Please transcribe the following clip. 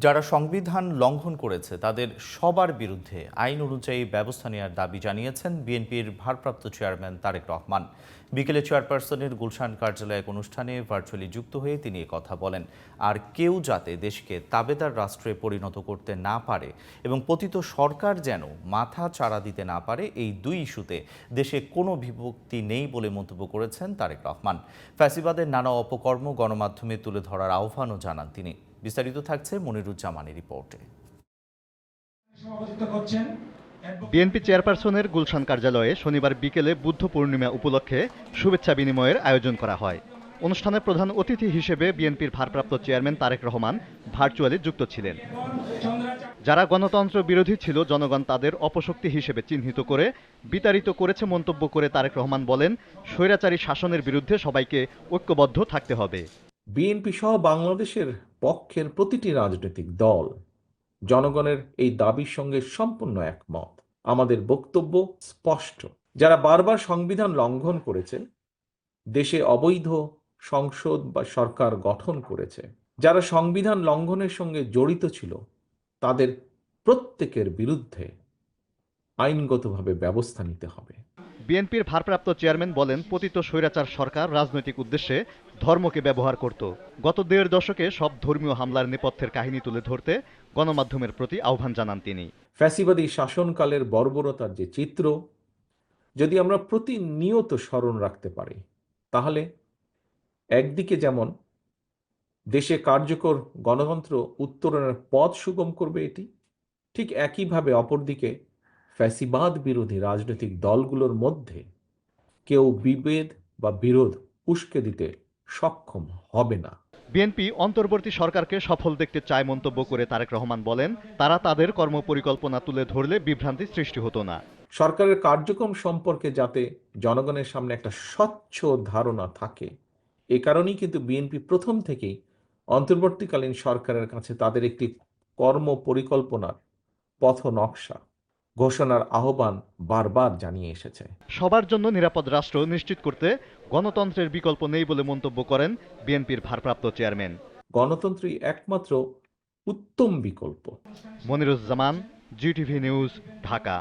যারা সংবিধান লঙ্ঘন করেছে তাদের সবার বিরুদ্ধে আইন অনুযায়ী ব্যবস্থা নেওয়ার দাবি জানিয়েছেন বিএনপির ভারপ্রাপ্ত চেয়ারম্যান তারেক রহমান। বিকেলে চেয়ারপারসনের গুলশান কার্যালয়ে এক অনুষ্ঠানে ভার্চুয়ালি যুক্ত হয়ে তিনি কথা বলেন। আর কেউ যাতে দেশকে তাবেদার রাষ্ট্রে পরিণত করতে না পারে এবং পতিত সরকার যেন মাথা চাড়া দিতে না পারে, এই দুই ইস্যুতে দেশে কোনো বিভক্তি নেই বলে মন্তব্য করেছেন তারেক রহমান। ফ্যাসিবাদের নানা অপকর্ম গণমাধ্যমে তুলে ধরার আহ্বানও জানান তিনি। বিস্তারিত থাকছে মনিরুজ্জামানের রিপোর্টে। বিএনপি চেয়ারপারসনের গুলশান কার্যালয়ে শনিবার বিকেলে বুদ্ধ পূর্ণিমা উপলক্ষে শুভেচ্ছা বিনিময়ের আয়োজন করা হয়। অনুষ্ঠানে প্রধান অতিথি হিসেবে বিএনপির ভারপ্রাপ্ত চেয়ারম্যান তারেক রহমান ভার্চুয়ালি যুক্ত ছিলেন। যারা গণতন্ত্র বিরোধী ছিল জনগণ তাদের অপশক্তি হিসেবে চিহ্নিত করে বিতাড়িত করেছে মন্তব্য করে তারেক রহমান বলেন, স্বৈরাচারী শাসনের বিরুদ্ধে সবাইকে ঐক্যবদ্ধ থাকতে হবে। বিএনপি সহ বাংলাদেশের পক্ষের প্রতিটি রাজনৈতিক দল জনগণের এই দাবির সঙ্গে সম্পূর্ণ একমত। আমাদের বক্তব্য স্পষ্ট। যারা বারবার সংবিধান লঙ্ঘন করেছে, দেশে অবৈধ সংসদ বা সরকার গঠন করেছে, যারা সংবিধান লঙ্ঘনের সঙ্গে জড়িত ছিল, তাদের প্রত্যেকের বিরুদ্ধে আইনগতভাবে ব্যবস্থা নিতে হবে। বিএনপির ভারপ্রাপ্ত চেয়ারম্যান বলেন, পতিত স্বৈরাচার সরকার রাজনৈতিক উদ্দেশ্যে ধর্মকে ব্যবহার করত। গত ১.৫ দশকে সব ধর্মীয় হামলার নেপথ্যের কাহিনী তুলে ধরতে গণমাধ্যমের প্রতি আহ্বান জানান তিনি। ফ্যাসিবাদী শাসনকালের বর্বরতার যে চিত্র যদি আমরা প্রতিনিয়ত স্মরণ রাখতে পারি, তাহলে একদিকে যেমন দেশে কার্যকর গণতন্ত্র উত্তরণের পথ সুগম করবে এটি, ঠিক একইভাবে অপরদিকে ফ্যাসিবাদ বিরোধী রাজনৈতিক দলগুলোর মধ্যে কেউ বিভেদ বা বিরোধ উস্কে দিতে সক্ষম হবে না। বিএনপি অন্তর্বর্তী সরকারকে সফল দেখতে চায় মন্তব্য করে তারেক রহমান বলেন, তারা তাদের কর্মপরিকল্পনা তুলে ধরলে বিভ্রান্তি সৃষ্টি হতো না। সরকারের কার্যক্রম সম্পর্কে যাতে জনগণের সামনে একটা স্বচ্ছ ধারণা থাকে, এ কারণেই কিন্তু বিএনপি প্রথম থেকেই অন্তর্বর্তীকালীন সরকারের কাছে তাদের একটি কর্ম পরিকল্পনার পথ নকশা ঘোষণার আহ্বান বারবার জানিয়ে এসেছে। সবার জন্য নিরাপদ রাষ্ট্র নিশ্চিত করতে গণতন্ত্রের বিকল্প নেই বলে মন্তব্য করেন বিএনপির ভারপ্রাপ্ত চেয়ারম্যান। গণতন্ত্রই একমাত্র উত্তম বিকল্প। Moniruzzaman, GTV news, Dhaka.